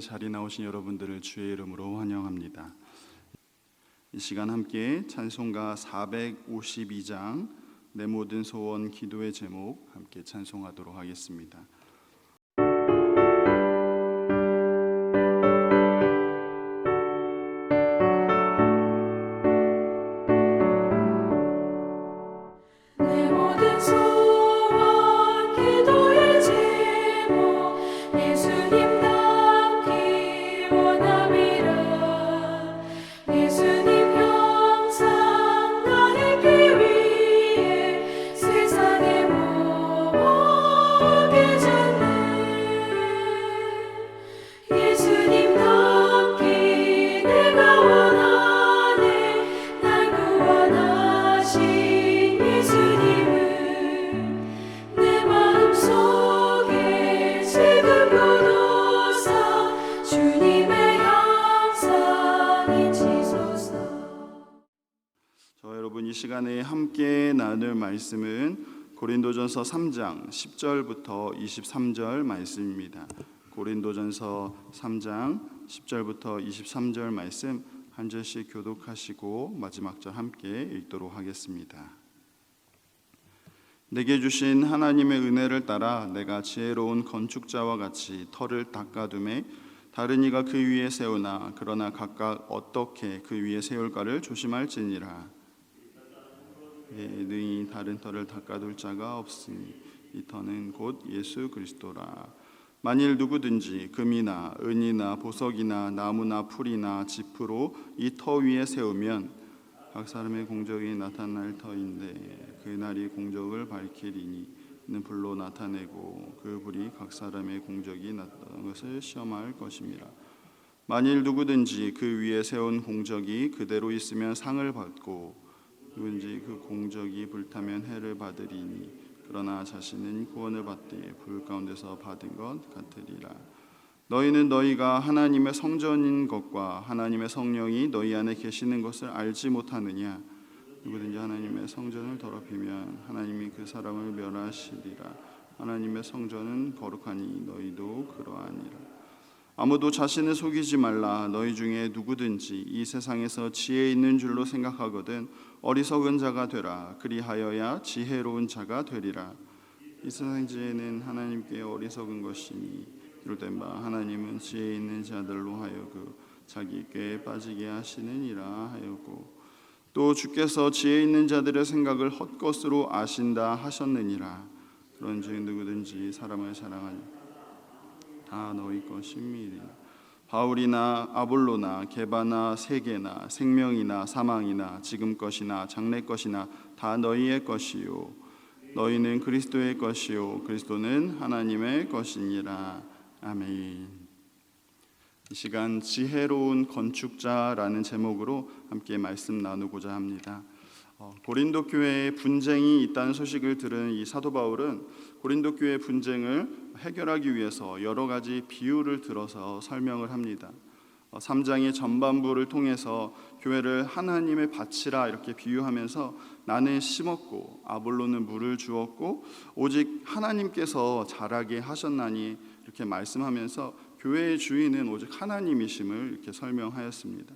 자리 나오신 여러분들을 주의 이름으로 환영합니다. 이 시간 함께 찬송가 452장 내 모든 소원 기도의 제목 함께 찬송하도록 하겠습니다. 여러분, 이 시간에 함께 나눌 말씀은 고린도전서 3장 10절부터 23절 말씀입니다. 고린도전서 3장 10절부터 23절 말씀 한 절씩 교독하시고 마지막 절 함께 읽도록 하겠습니다. 내게 주신 하나님의 은혜를 따라 내가 지혜로운 건축자와 같이 터를 닦아두매 다른 이가 그 위에 세우나 그러나 각각 어떻게 그 위에 세울까를 조심할지니라. 능히 다른 터를 닦아둘 자가 없으니 이 터는 곧 예수 그리스도라. 만일 누구든지 금이나 은이나 보석이나 나무나 풀이나 짚으로 이 터 위에 세우면 각 사람의 공적이 나타날 터인데 그날이 공적을 밝히리니 이는 불로 나타내고 그 불이 각 사람의 공적이 나타난 것을 시험할 것입니다. 만일 누구든지 그 위에 세운 공적이 그대로 있으면 상을 받고 누군지 그 공적이 불타면 해를 받으리니 그러나 자신은 구원을 받되 불 가운데서 받은 것 같으리라. 너희는 너희가 하나님의 성전인 것과 하나님의 성령이 너희 안에 계시는 것을 알지 못하느냐? 누구든지 하나님의 성전을 더럽히면 하나님이 그 사람을 멸하시리라. 하나님의 성전은 거룩하니 너희도 그러하니라. 아무도 자신을 속이지 말라. 너희 중에 누구든지 이 세상에서 지혜 있는 줄로 생각하거든 어리석은 자가 되라. 그리하여야 지혜로운 자가 되리라. 이 세상 지혜는 하나님께 어리석은 것이니 이룰된 바 하나님은 지혜 있는 자들로 하여금 자기 꾀에 빠지게 하시느니라 하였고 또 주께서 지혜 있는 자들의 생각을 헛것으로 아신다 하셨느니라. 그런즉 누구든지 사람을 사랑하니 다 너희 것임이니 바울이나 아볼로나 게바나 세계나 생명이나 사망이나 지금 것이나 장래 것이나 다 너희의 것이요 너희는 그리스도의 것이요 그리스도는 하나님의 것이니라. 아멘. 이 시간 지혜로운 건축자라는 제목으로 함께 말씀 나누고자 합니다. 고린도 교회에 분쟁이 있다는 소식을 들은 이 사도 바울은 고린도 교회의 분쟁을 해결하기 위해서 여러 가지 비유를 들어서 설명을 합니다. 3장의 전반부를 통해서 교회를 하나님의 밭이라 이렇게 비유하면서 나는 심었고 아볼로는 물을 주었고 오직 하나님께서 자라게 하셨나니 이렇게 말씀하면서 교회의 주인은 오직 하나님이심을 이렇게 설명하였습니다.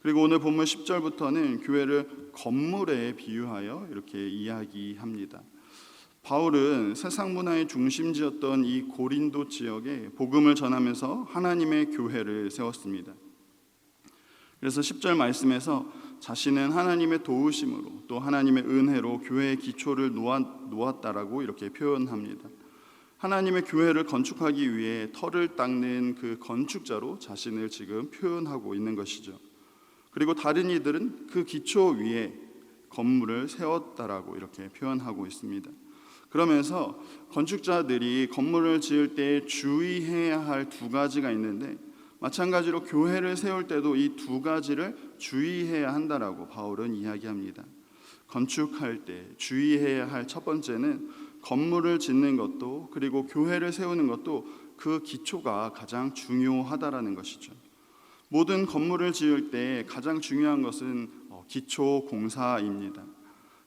그리고 오늘 본문 10절부터는 교회를 건물에 비유하여 이렇게 이야기합니다. 바울은 세상 문화의 중심지였던 이 고린도 지역에 복음을 전하면서 하나님의 교회를 세웠습니다. 그래서 10절 말씀에서 자신은 하나님의 도우심으로 또 하나님의 은혜로 교회의 기초를 놓았다라고 이렇게 표현합니다. 하나님의 교회를 건축하기 위해 터를 닦는 그 건축자로 자신을 지금 표현하고 있는 것이죠. 그리고 다른 이들은 그 기초 위에 건물을 세웠다라고 이렇게 표현하고 있습니다. 그러면서 건축자들이 건물을 지을 때 주의해야 할 두 가지가 있는데 마찬가지로 교회를 세울 때도 이 두 가지를 주의해야 한다라고 바울은 이야기합니다. 건축할 때 주의해야 할 첫 번째는 건물을 짓는 것도 그리고 교회를 세우는 것도 그 기초가 가장 중요하다라는 것이죠. 모든 건물을 지을 때 가장 중요한 것은 기초 공사입니다.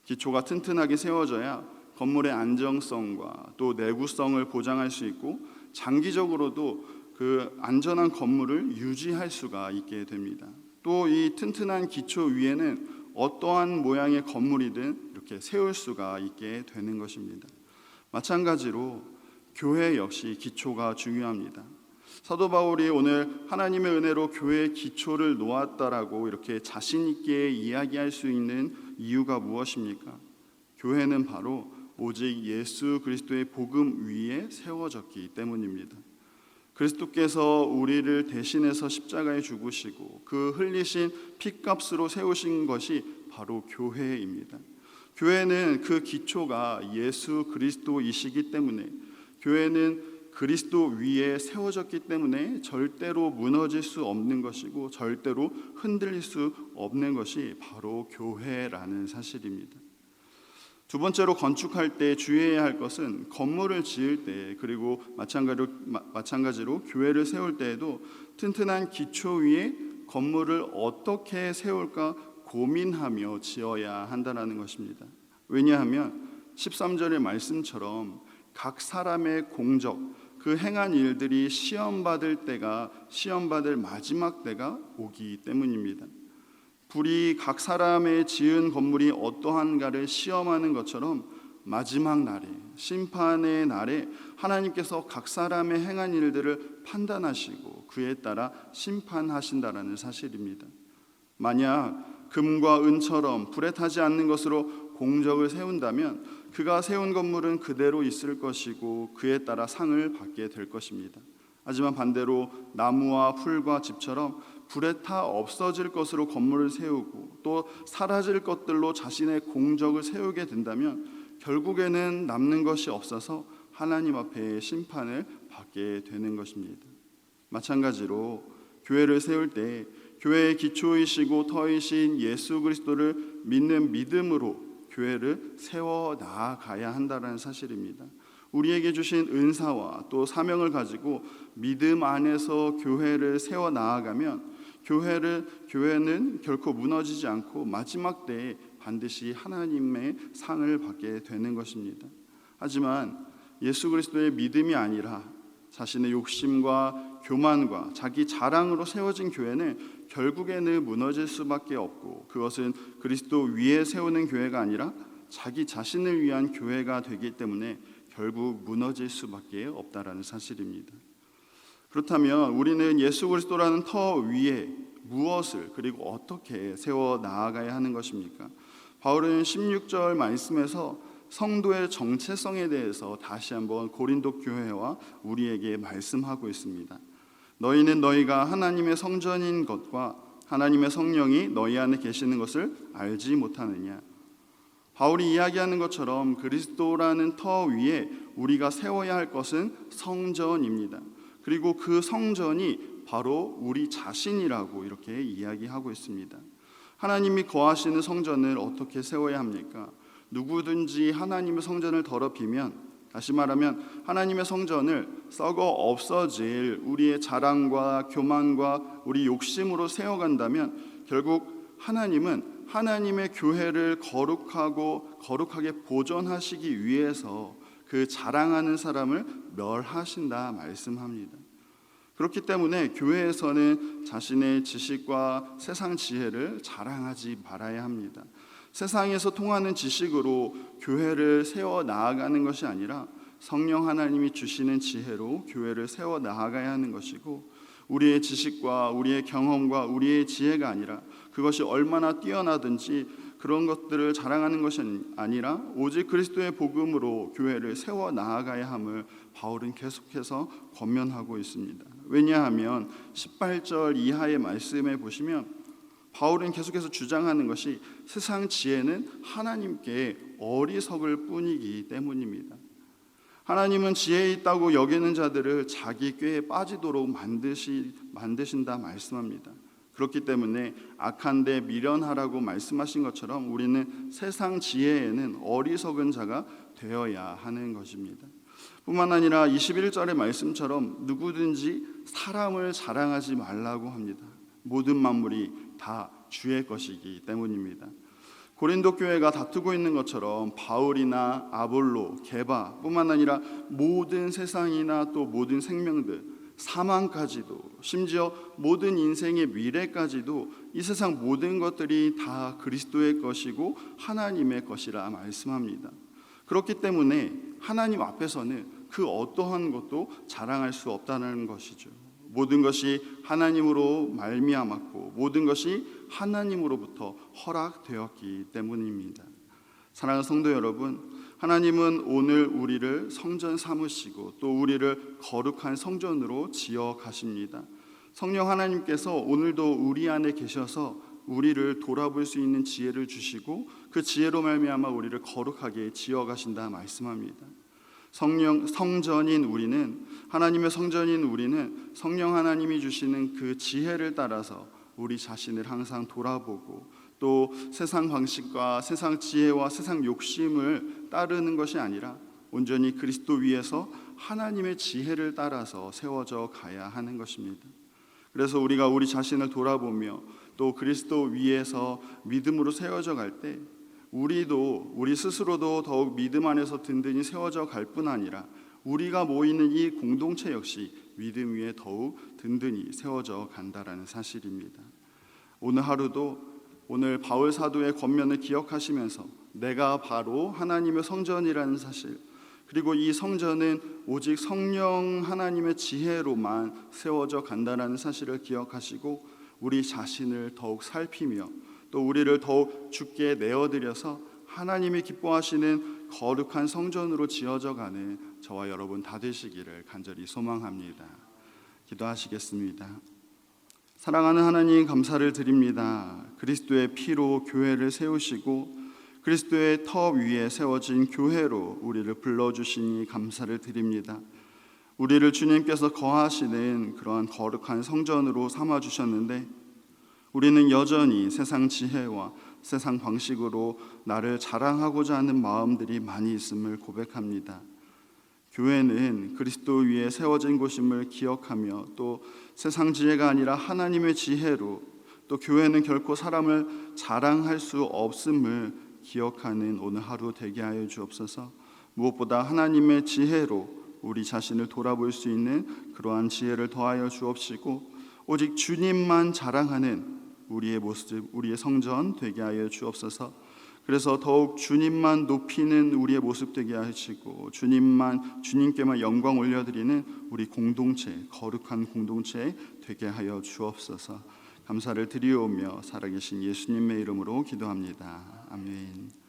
기초가 튼튼하게 세워져야 건물의 안정성과 또 내구성을 보장할 수 있고 장기적으로도 그 안전한 건물을 유지할 수가 있게 됩니다. 또 이 튼튼한 기초 위에는 어떠한 모양의 건물이든 이렇게 세울 수가 있게 되는 것입니다. 마찬가지로 교회 역시 기초가 중요합니다. 사도 바울이 오늘 하나님의 은혜로 교회의 기초를 놓았다라고 이렇게 자신 있게 이야기할 수 있는 이유가 무엇입니까? 교회는 바로 오직 예수 그리스도의 복음 위에 세워졌기 때문입니다. 그리스도께서 우리를 대신해서 십자가에 죽으시고 그 흘리신 피값으로 세우신 것이 바로 교회입니다. 교회는 그 기초가 예수 그리스도이시기 때문에, 교회는 그리스도 위에 세워졌기 때문에 절대로 무너질 수 없는 것이고 절대로 흔들릴 수 없는 것이 바로 교회라는 사실입니다. 두 번째로 건축할 때 주의해야 할 것은 건물을 지을 때, 그리고 마찬가지로 교회를 세울 때에도 튼튼한 기초 위에 건물을 어떻게 세울까 고민하며 지어야 한다는 것입니다. 왜냐하면 13절의 말씀처럼 각 사람의 공적, 그 행한 일들이 시험받을 마지막 때가 오기 때문입니다. 불이 각 사람의 지은 건물이 어떠한가를 시험하는 것처럼 마지막 날에, 심판의 날에 하나님께서 각 사람의 행한 일들을 판단하시고 그에 따라 심판하신다라는 사실입니다. 만약 금과 은처럼 불에 타지 않는 것으로 공적을 세운다면 그가 세운 건물은 그대로 있을 것이고 그에 따라 상을 받게 될 것입니다. 하지만 반대로 나무와 풀과 집처럼 불에 타 없어질 것으로 건물을 세우고 또 사라질 것들로 자신의 공적을 세우게 된다면 결국에는 남는 것이 없어서 하나님 앞에 심판을 받게 되는 것입니다. 마찬가지로 교회를 세울 때 교회의 기초이시고 터이신 예수 그리스도를 믿는 믿음으로 교회를 세워 나아가야 한다는 사실입니다. 우리에게 주신 은사와 또 사명을 가지고 믿음 안에서 교회를 세워 나아가면 교회는 결코 무너지지 않고 마지막 때에 반드시 하나님의 상을 받게 되는 것입니다. 하지만 예수 그리스도의 믿음이 아니라 자신의 욕심과 교만과 자기 자랑으로 세워진 교회는 결국에는 무너질 수밖에 없고, 그것은 그리스도 위에 세우는 교회가 아니라 자기 자신을 위한 교회가 되기 때문에 결국 무너질 수밖에 없다라는 사실입니다. 그렇다면 우리는 예수 그리스도라는 터 위에 무엇을 그리고 어떻게 세워 나아가야 하는 것입니까? 바울은 16절 말씀에서 성도의 정체성에 대해서 다시 한번 고린도 교회와 우리에게 말씀하고 있습니다. 너희는 너희가 하나님의 성전인 것과 하나님의 성령이 너희 안에 계시는 것을 알지 못하느냐? 바울이 이야기하는 것처럼 그리스도라는 터 위에 우리가 세워야 할 것은 성전입니다. 그리고 그 성전이 바로 우리 자신이라고 이렇게 이야기하고 있습니다. 하나님이 거하시는 성전을 어떻게 세워야 합니까? 누구든지 하나님의 성전을 더럽히면, 다시 말하면 하나님의 성전을 썩어 없어질 우리의 자랑과 교만과 우리 욕심으로 세워간다면 결국 하나님은 하나님의 교회를 거룩하게 보존하시기 위해서 그 자랑하는 사람을 멸하신다 말씀합니다. 그렇기 때문에 교회에서는 자신의 지식과 세상 지혜를 자랑하지 말아야 합니다. 세상에서 통하는 지식으로 교회를 세워 나아가는 것이 아니라 성령 하나님이 주시는 지혜로 교회를 세워 나아가야 하는 것이고, 우리의 지식과 우리의 경험과 우리의 지혜가 아니라 그것이 얼마나 뛰어나든지 그런 것들을 자랑하는 것이 아니라 오직 그리스도의 복음으로 교회를 세워 나아가야 함을 바울은 계속해서 권면하고 있습니다. 왜냐하면 18절 이하의 말씀에 보시면 바울은 계속해서 주장하는 것이 세상 지혜는 하나님께 어리석을 뿐이기 때문입니다. 하나님은 지혜 있다고 여기는 자들을 자기 꾀에 빠지도록 만드신다 말씀합니다. 그렇기 때문에 악한데 미련하라고 말씀하신 것처럼 우리는 세상 지혜에는 어리석은 자가 되어야 하는 것입니다. 뿐만 아니라 21절의 말씀처럼 누구든지 사람을 자랑하지 말라고 합니다. 모든 만물이 다 주의 것이기 때문입니다. 고린도 교회가 다투고 있는 것처럼 바울이나 아볼로, 게바 뿐만 아니라 모든 세상이나 또 모든 생명들, 사망까지도, 심지어 모든 인생의 미래까지도 이 세상 모든 것들이 다 그리스도의 것이고 하나님의 것이라 말씀합니다. 그렇기 때문에 하나님 앞에서는 그 어떠한 것도 자랑할 수 없다는 것이죠. 모든 것이 하나님으로 말미암았고 모든 것이 하나님으로부터 허락되었기 때문입니다. 사랑하는 성도 여러분, 하나님은 오늘 우리를 성전 삼으시고 또 우리를 거룩한 성전으로 지어 가십니다. 성령 하나님께서 오늘도 우리 안에 계셔서 우리를 돌아볼 수 있는 지혜를 주시고 그 지혜로 말미암아 우리를 거룩하게 지어 가신다 말씀합니다. 성전인 우리는, 하나님의 성전인 우리는 성령 하나님이 주시는 그 지혜를 따라서 우리 자신을 항상 돌아보고 또 세상 방식과 세상 지혜와 세상 욕심을 따르는 것이 아니라 온전히 그리스도 위에서 하나님의 지혜를 따라서 세워져 가야 하는 것입니다. 그래서 우리가 우리 자신을 돌아보며 또 그리스도 위에서 믿음으로 세워져 갈 때 우리 스스로도 더욱 믿음 안에서 든든히 세워져 갈 뿐 아니라 우리가 모이는 이 공동체 역시 믿음 위에 더욱 든든히 세워져 간다라는 사실입니다. 오늘 하루도 오늘 바울 사도의 권면을 기억하시면서 내가 바로 하나님의 성전이라는 사실, 그리고 이 성전은 오직 성령 하나님의 지혜로만 세워져 간다라는 사실을 기억하시고 우리 자신을 더욱 살피며 또 우리를 더욱 주께 내어드려서 하나님이 기뻐하시는 거룩한 성전으로 지어져 가는 저와 여러분 다 되시기를 간절히 소망합니다. 기도하시겠습니다. 사랑하는 하나님, 감사를 드립니다. 그리스도의 피로 교회를 세우시고 그리스도의 터 위에 세워진 교회로 우리를 불러주시니 감사를 드립니다. 우리를 주님께서 거하시는 그러한 거룩한 성전으로 삼아주셨는데 우리는 여전히 세상 지혜와 세상 방식으로 나를 자랑하고자 하는 마음들이 많이 있음을 고백합니다. 교회는 그리스도 위에 세워진 곳임을 기억하며 또 세상 지혜가 아니라 하나님의 지혜로, 또 교회는 결코 사람을 자랑할 수 없음을 기억하는 오늘 하루 되게 하여 주옵소서. 무엇보다 하나님의 지혜로 우리 자신을 돌아볼 수 있는 그러한 지혜를 더하여 주옵시고 오직 주님만 자랑하는 우리의 모습, 우리의 성전 되게 하여 주옵소서. 그래서 더욱 주님만 높이는 우리의 모습 되게 하시고 주님께만 영광 올려드리는 우리 공동체, 거룩한 공동체 되게 하여 주옵소서. 감사를 드리오며 살아계신 예수님의 이름으로 기도합니다. 아멘.